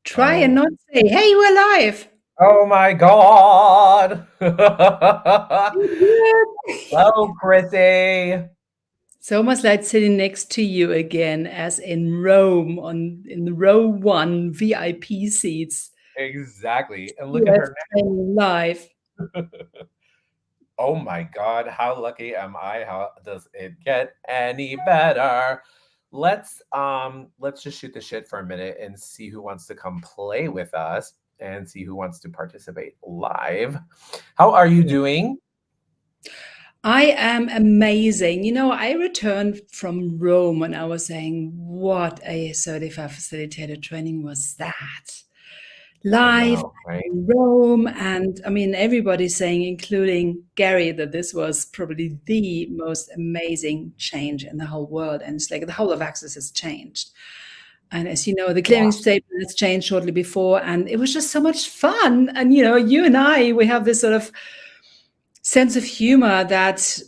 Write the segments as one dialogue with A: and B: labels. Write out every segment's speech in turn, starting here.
A: Try and
B: Oh.
A: not say, "Hey, we're live."
B: Oh my God.
A: Good.
B: Hello, Chrissy.
A: It's almost like sitting next to you again, as in Rome, in the row one VIP seats.
B: Exactly. And look at
A: US
B: her
A: playing live.
B: now. Oh my God, how lucky am I? How does it get any better? Let's just shoot the shit for a minute and see who wants to come play with us and see who wants to participate live. How are you doing?
A: I am amazing. I returned from Rome and I was saying, what a certified facilitator training was that?
B: I
A: Live
B: know, right?
A: in Rome. And I mean, everybody's saying, including Gary, that this was probably the most amazing change in the whole world. And it's like the whole of Access has changed. And as you know, the clearing
B: Wow.
A: statement has changed shortly before. And it was just so much fun. And, you and I, we have this sort of sense of humor that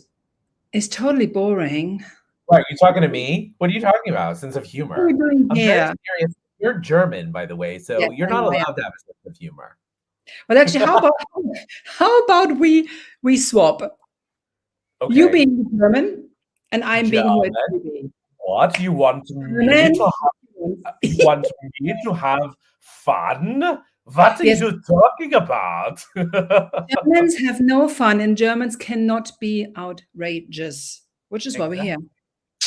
A: is totally boring.
B: What, are you talking to me? What are you talking about? Sense of
A: What are we
B: humor.
A: doing
B: I'm very
A: here?
B: serious. You're German, by the way, so
A: Yes,
B: you're
A: I
B: not
A: know I am.
B: allowed to have a sense of humor.
A: But actually, how about we swap? You
B: Okay.
A: being German and I'm being who I
B: German?
A: should be.
B: What?
A: German.
B: You want me to have fun? What are
A: Yes,
B: you talking about?
A: Germans have no fun and Germans cannot be outrageous, which is why we're here.
B: Exactly.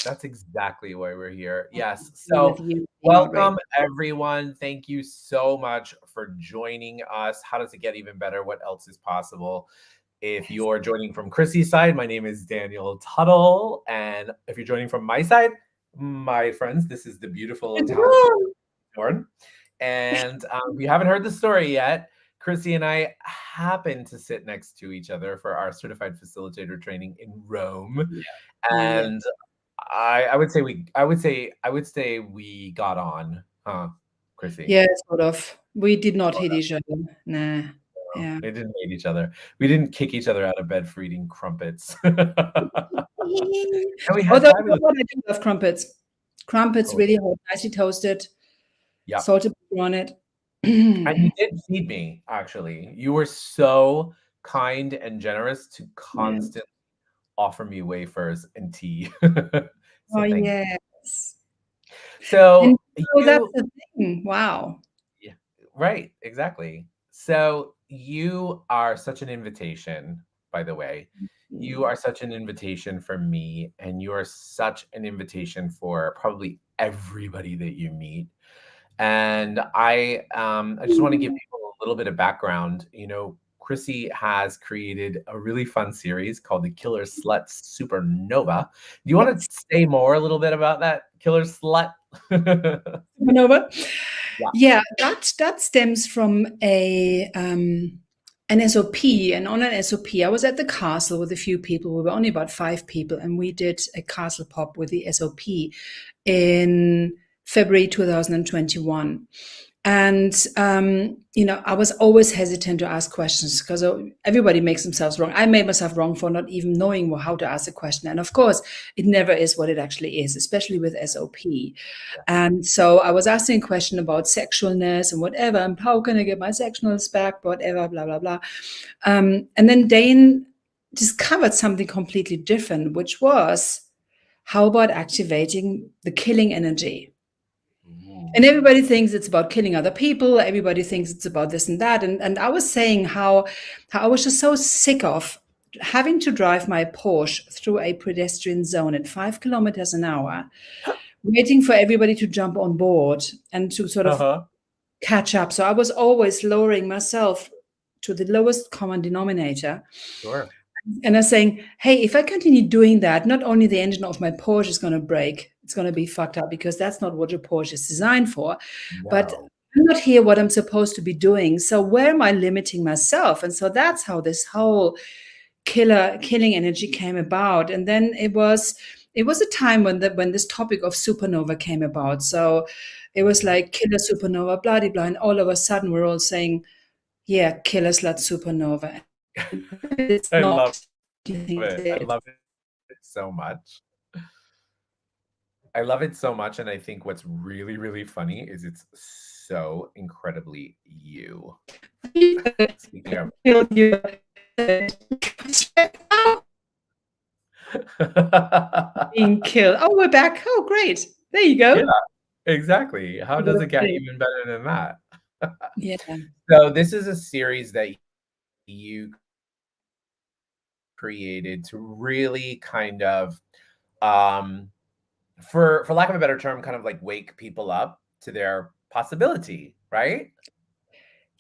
B: That's exactly why we're here. Yes.
A: With
B: So,
A: you being outrageous.
B: welcome everyone. Thank you so much for joining us. How does it get even better? What else is possible? If
A: Yes.
B: you're joining from Chrissy's side, my name is Daniel Tuttle. And if you're joining from my side, my friends, this is the beautiful, talented Dorn. And if you haven't heard the story yet, Chrissy and I happen to sit next to each other for our certified facilitator training in Rome.
A: Yeah. Yeah.
B: And I would say we got on, huh, Chrissy?
A: Yeah, sort of. We did not hit each other. Nah. Yeah.
B: We didn't hate each other. We didn't kick each other out of bed for eating crumpets. And we had
A: Although,
B: fabulous.
A: I do love crumpets. Crumpets
B: Oh,
A: really hot, nicely toasted,
B: yeah.
A: salted butter on it.
B: And you did feed me, actually. You were so kind and generous to
A: Yeah.
B: constantly offer me wafers and tea.
A: Oh,
B: So thank you.
A: yes. And
B: So
A: so that's
B: you
A: the thing. Wow.
B: Yeah, right, exactly. So you are such an invitation, by the way. You
A: Mm.
B: are such an invitation for me, and you are such an invitation for probably everybody that you meet. And I just want to give people a little bit of background. Chrissy has created a really fun series called the Killerslut Supernova. Do you want
A: Yes.
B: to say more a little bit about that, Killer Slut?
A: Supernova.
B: Yeah.
A: Yeah, that stems from an SOP, and on an SOP, I was at the castle with a few people. We were only about 5 people, and we did a castle pop with the SOP in February 2021. And I was always hesitant to ask questions because everybody makes themselves wrong. I made myself wrong for not even knowing how to ask a question. And of course, it never is what it actually is, especially with SOP. And so I was asking a question about sexualness and whatever, and how can I get my sexualness back, whatever, blah, blah, blah. And then Dane discovered something completely different, which was, how about activating the killing energy? And
B: Ooh.
A: everybody thinks it's about killing other people. Everybody thinks it's about this and that. And I was saying how I was just so sick of having to drive my Porsche through a pedestrian zone at 5 kilometers an hour, waiting for everybody to jump on board and to sort of
B: Uh-huh.
A: catch up. So I was always lowering myself to the lowest common denominator.
B: Sure.
A: And I was saying, hey, if I continue doing that, not only the engine of my Porsche is going to break, it's going to be fucked up because that's not what your Porsche is designed for. But
B: No.
A: I'm not here what I'm supposed to be doing. So where am I limiting myself? And so that's how this whole killing energy came about. And then it was a time when this topic of supernova came about. So it was like killer supernova, blah blah blah, and all of a sudden we're all saying, yeah, Killerslut Supernova. It's
B: I love
A: not. Do you think
B: it. I
A: it is?
B: love it so much. I love it so much, and I think what's really, really funny is it's so incredibly you. Speaking of
A: Killed you. Being killed. Oh, we're back. Oh, great. There you
B: Yeah,
A: go.
B: exactly. How does it get even better than that?
A: Yeah.
B: So this is a series that you created to really kind of, um, for lack of a better term, kind of like wake people up to their possibility, right?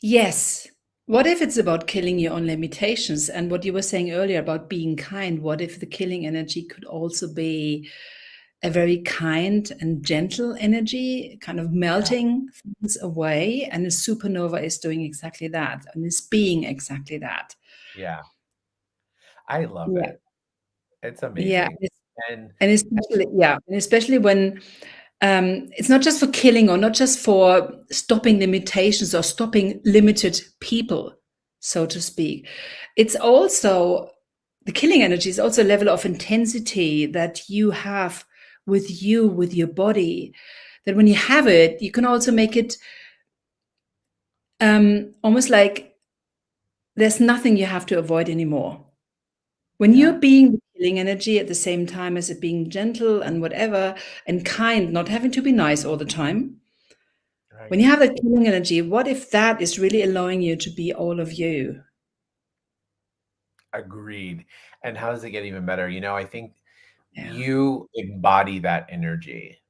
A: Yes. What if it's about killing your own limitations? And what you were saying earlier about being kind, what if the killing energy could also be a very kind and gentle energy, kind of
B: Yeah.
A: melting things away? And a supernova is doing exactly that and is being exactly that.
B: Yeah. I love
A: Yeah.
B: it. It's
A: Yeah.
B: amazing. And
A: And especially, yeah, and especially when it's not just for killing or not just for stopping limitations or stopping limited people, so to speak. It's also the killing energy is also a level of intensity that you have with you, with your body. That when you have it, you can also make it almost like there's nothing you have to avoid anymore. When
B: yeah,
A: you're being the killing energy at the same time as it being gentle and whatever and kind, not having to be nice all the time. When
B: right.
A: you have that killing energy, what if that is really allowing you to be all of you?
B: Agreed. And how does it get even better? I think
A: Yeah.
B: you embody that energy,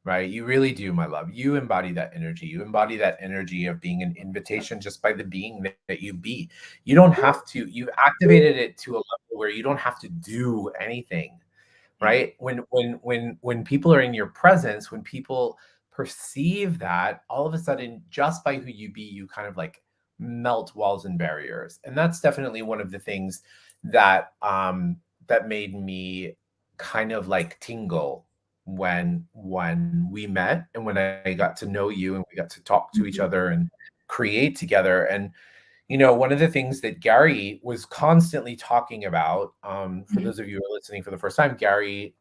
B: right? You really do, my love. You embody that energy. You embody that energy of being an invitation just by the being that you be. You don't have to, you've activated it to a level where you don't have to do anything,
A: Yeah.
B: right? When people are in your presence, when people perceive that, all of a sudden, just by who you be, you kind of like melt walls and barriers. And that's definitely one of the things that made me kind of like tingle when we met and when I got to know you and we got to talk to each
A: Mhm.
B: other and create together. And one of the things that Gary was constantly talking about, for
A: Mhm.
B: those of you who are listening for the first time, Gary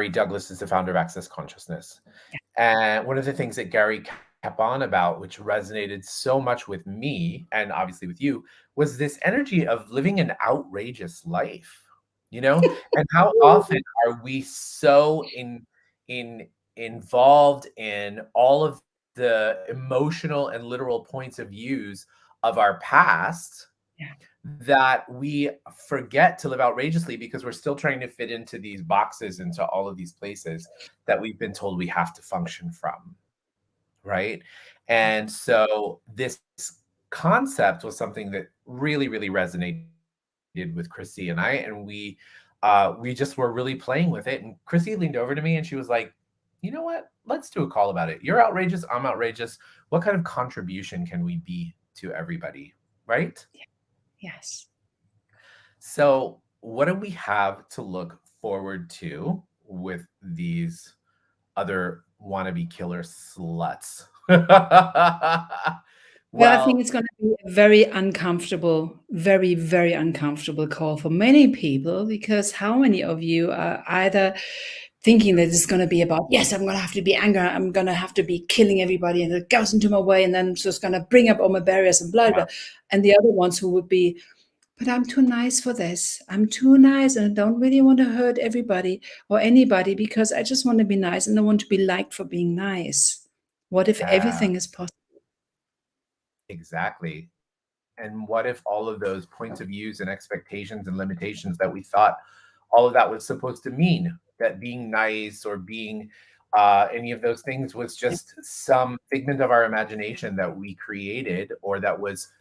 B: Douglas is the founder of Access Consciousness. And one of the things that Gary kept on about, which resonated so much with me and obviously with you, was this energy of living an outrageous life, and how often are we so in involved in all of the emotional and literal points of views of our past
A: Yeah.
B: that we forget to live outrageously because we're still trying to fit into these boxes, into all of these places that we've been told we have to function from, right? And so this concept was something that really, really resonated with Chrissy and I, and we just were really playing with it. And Chrissy leaned over to me and she was like, "You know what? Let's do a call about it. You're outrageous. I'm outrageous. What kind of contribution can we be to everybody?" Right?
A: Yes.
B: So, what do we have to look forward to with these other wannabe killer sluts?
A: Well, I think
B: Well,
A: it's going to be a very uncomfortable, very, very uncomfortable call for many people because how many of you are either thinking that it's going to be about, yes, I'm going to have to be angry, I'm going to have to be killing everybody and it goes into my way and then I'm just going to bring up all my barriers and blah,
B: yeah,
A: blah. And the other ones who would be, but I'm too nice for this. I'm too nice and I don't really want to hurt everybody or anybody because I just want to be nice and I want to be liked for being nice. What if
B: yeah,
A: everything is possible?
B: exactly. And what if all of those points of views and expectations and limitations that we thought all of that was supposed to mean, that being nice or being any of those things was just some figment of our imagination that we created or that was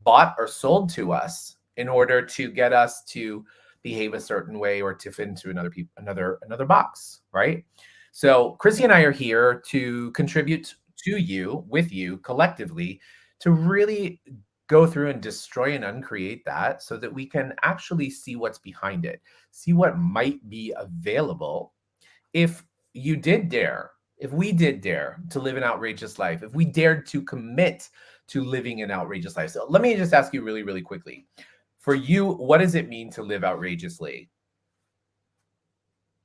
B: bought or sold to us in order to get us to behave a certain way or to fit into another box, right? So Chrissy and I are here to contribute to you, with you, collectively, to really go through and destroy and uncreate that so that we can actually see what's behind it, see what might be available if you did dare, if we did dare to live an outrageous life, if we dared to commit to living an outrageous life. So let me just ask you really, really quickly. For you, what does it mean to live outrageously?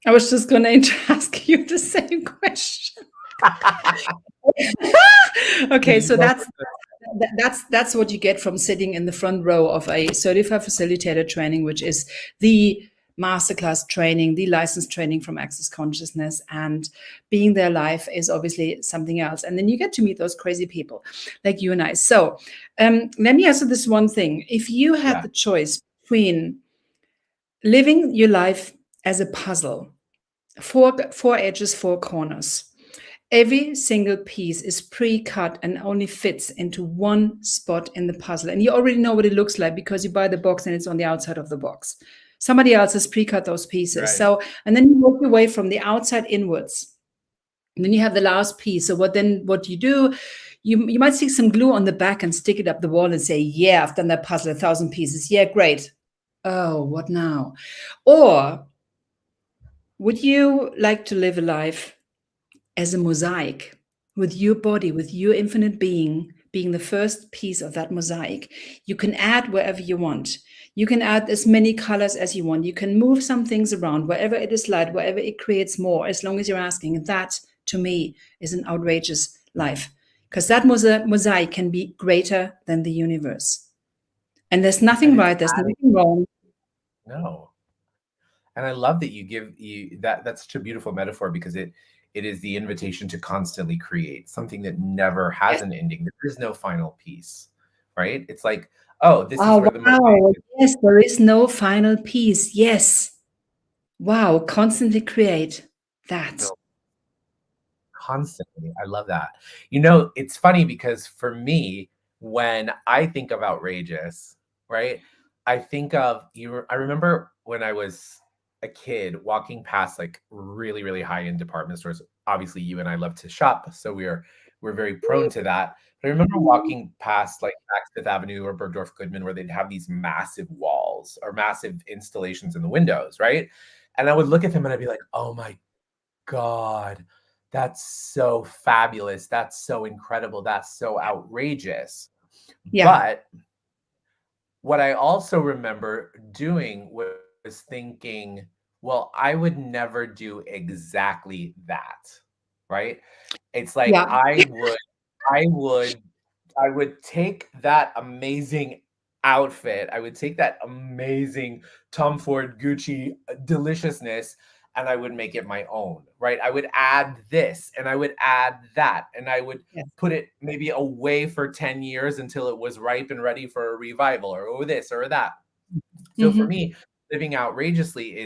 A: I was just going to ask you the same question. Okay, so that's what you get from sitting in the front row of a certified facilitator training, which is the masterclass training, the licensed training from Access Consciousness, and being there live is obviously something else. And then you get to meet those crazy people like you and I. So let me answer this one thing. If you had the choice between living your life as a puzzle, four edges, four corners, every single piece is pre-cut and only fits into one spot in the puzzle. And you already know what it looks like because you buy the box and it's on the outside of the box. Somebody else has pre-cut those pieces. Right. So, and then you work your way from the outside inwards. And then you have the last piece. So what you do, you might stick some glue on the back and stick it up the wall and say, yeah, I've done that puzzle 1,000 pieces. Yeah, great. Oh, what now? Or would you like to live a life as a mosaic, with your body, with your infinite being the first piece of that mosaic? You can add wherever you want. You can add as many colors as you want. You can move some things around, wherever it is light, wherever it creates more, as long as you're asking. And that, to me, is an outrageous life. Because that mosaic can be greater than the universe. And there's nothing right, there's nothing wrong.
B: No. And I love that you give that's such a beautiful metaphor, because it is the invitation to constantly create something that never has an ending. There is no final piece, right? It's like, oh, this is where the mosaic is.
A: Yes, there is no final piece. Yes. Wow, constantly create that.
B: No. Constantly. I love that. You know, it's funny because for me, when I think of outrageous, right? I think of I remember when I was a kid walking past like really, really high-end department stores. Obviously, you and I love to shop, so we're very prone to that. But I remember walking past like Fifth Avenue or Bergdorf Goodman, where they'd have these massive walls or massive installations in the windows, right? And I would look at them and I'd be like, oh my God, that's so fabulous. That's so incredible. That's so outrageous. Yeah. But what I also remember doing was thinking, well, I would never do exactly that, right? It's like, yeah. I would take that amazing outfit, I would take that amazing Tom Ford Gucci deliciousness, and I would make it my own, right? I would add this and I would add that, and I would put it maybe away for 10 years until it was ripe and ready for a revival, or this or that. So for me, living outrageously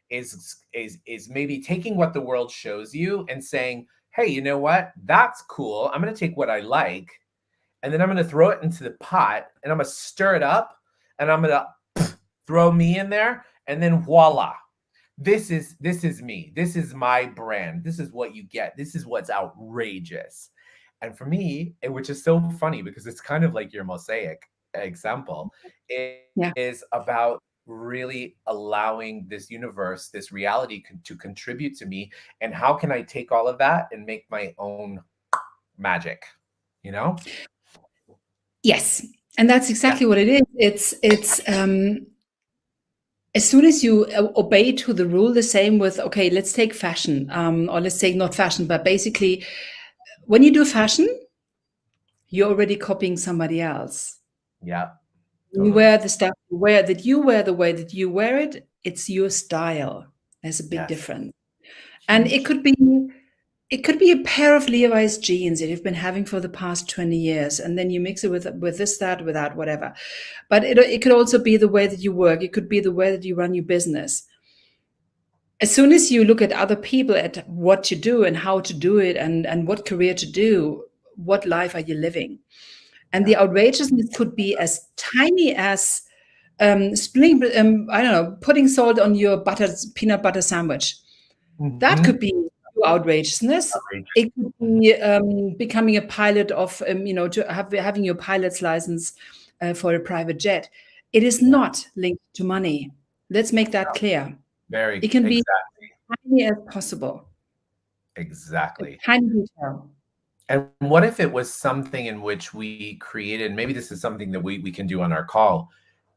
B: is maybe taking what the world shows you and saying, hey, you know what? That's cool. I'm going to take what I like, and then I'm going to throw it into the pot, and I'm going to stir it up, and I'm going to throw me in there, and then voila. This is me. This is my brand. This is what you get. This is what's outrageous. And for me, which is so funny because it's kind of like your mosaic example, it is about really allowing this universe, this reality to contribute to me. And how can I take all of that and make my own magic, you know?
A: Yes. And that's exactly what it is. It's as soon as you obey to the rule, the same with, okay, let's take fashion, or let's take not fashion, but basically when you do fashion, you're already copying somebody else.
B: Yeah.
A: Totally. You wear the stuff you wear, that you wear the way that you wear it, it's your style. There's a big difference. And it could be a pair of Levi's jeans that you've been having for the past 20 years, and then you mix it with this, that, with that, whatever. But it could also be the way that you work. It could be the way that you run your business. As soon as you look at other people, at what you do and how to do it, and what career to do, what life are you living? And the outrageousness could be as tiny as putting salt on your peanut butter sandwich. That could be outrageousness. It could be becoming a pilot of, having your pilot's license for a private jet. It is not linked to money. Let's make that clear. It can be as tiny as possible.
B: Exactly.
A: A tiny detail.
B: And what if it was something in which we created, maybe this is something that we can do on our call,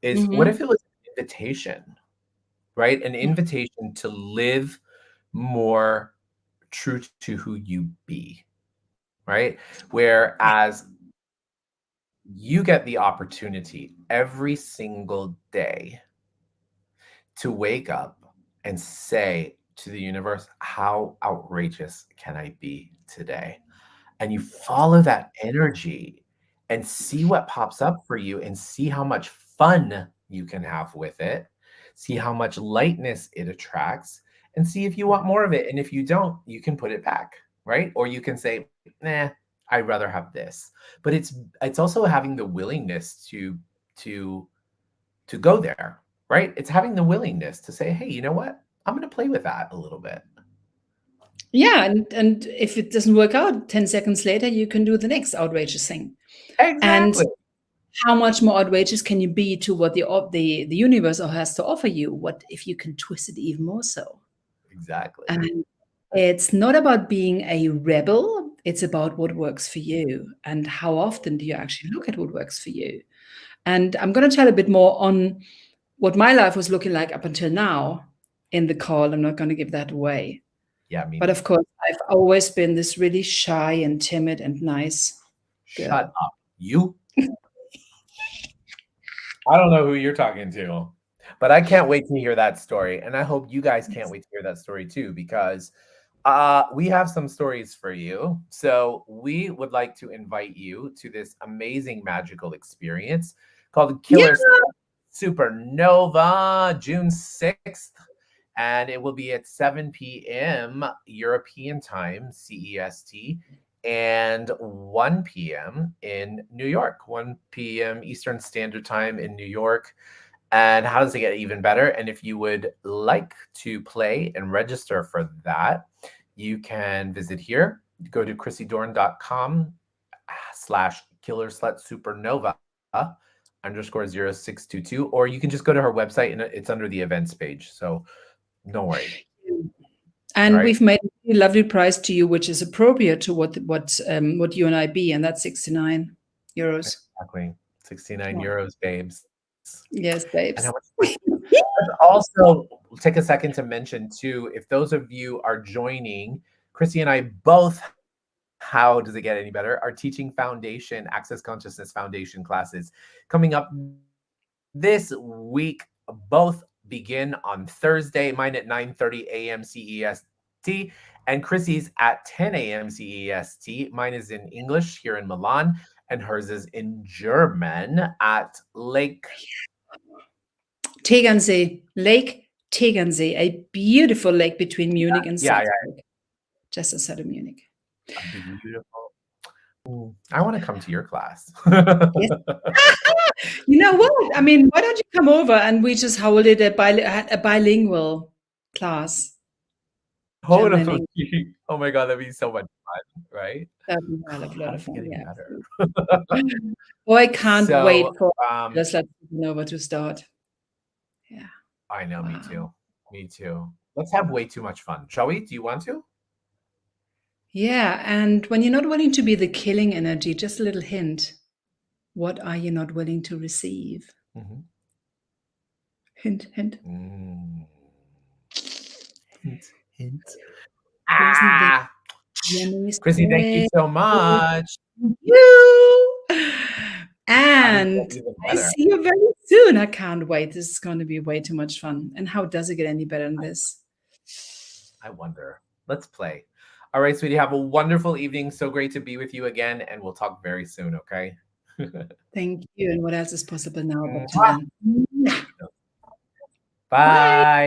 B: is what if it was an invitation, right? An invitation to live more true to who you be, right? Whereas you get the opportunity every single day to wake up and say to the universe, how outrageous can I be today? And you follow that energy and see what pops up for you and see how much fun you can have with it. See how much lightness it attracts and see if you want more of it. And if you don't, you can put it back, right? Or you can say, nah, I'd rather have this. But it's also having the willingness to to go there, right? It's having the willingness to say, hey, you know what? I'm going to play with that a little bit.
A: Yeah, and if it doesn't work out, 10 seconds later, you can do the next outrageous thing.
B: Exactly.
A: And how much more outrageous can you be to what the universe has to offer you? What if you can twist it even more so?
B: Exactly.
A: And it's not about being a rebel. It's about what works for you. And how often do you actually look at what works for you? And I'm going to tell a bit more on what my life was looking like up until now in the call. I'm not going to give that away.
B: Yeah,
A: But of course, I've always been this really shy and timid and nice girl.
B: Shut up. You? I don't know who you're talking to, but I can't wait to hear that story. And I hope you guys can't wait to hear that story too, because we have some stories for you. So we would like to invite you to this amazing magical experience called Killerslut Supernova, June 6th. And it will be at 7 p.m. European time, CEST, and 1 p.m. in New York, 1 p.m. Eastern Standard Time in New York. And how does it get even better? And if you would like to play and register for that, you can visit here. Go to chrissydorn.com/Killerslut Supernova _0622, or you can just go to her website and it's under the events page. So don't worry.
A: And we've made a really lovely price to you, which is appropriate to what you and I be, and that's 69 euros.
B: Exactly. 69 euros, babes.
A: Yes, babes.
B: And how much also take a second to mention too, if those of you are joining, Chrissy and I both, how does it get any better? Our Teaching Foundation, Access Consciousness Foundation classes coming up this week. Both begin on Thursday, mine at 9:30 a.m. CEST, and Chrissy's at 10 a.m. CEST. Mine is in English here in Milan, and hers is in German at Lake
A: Tegernsee, Lake Tegernsee, a beautiful lake between Munich and Salzburg, just outside of Munich.
B: A beautiful. Ooh, I want to come to your class.
A: Yes. You know what? I mean, why don't you come over and we just hold it a bilingual class?
B: Totally. Oh my God, that'd be so much fun, right?
A: That'd be a lot of fun. Yeah.
B: Better.
A: Oh, I can't wait for Killerslut Supernova to start. Yeah.
B: I know, me too. Me too. Let's have way too much fun, shall we? Do you want to?
A: Yeah, and when you're not willing to be the killing energy, just a little hint. What are you not willing to receive?
B: Mm-hmm.
A: Hint, hint.
B: Hint, hint. Chrissy, thank you so much.
A: Thank you. And I see you very soon. I can't wait. This is going to be way too much fun. And how does it get any better than this?
B: I wonder. Let's play. All right, sweetie, have a wonderful evening. So great to be with you again, and we'll talk very soon, okay?
A: Thank you. And what else is possible now but to then?
B: Bye.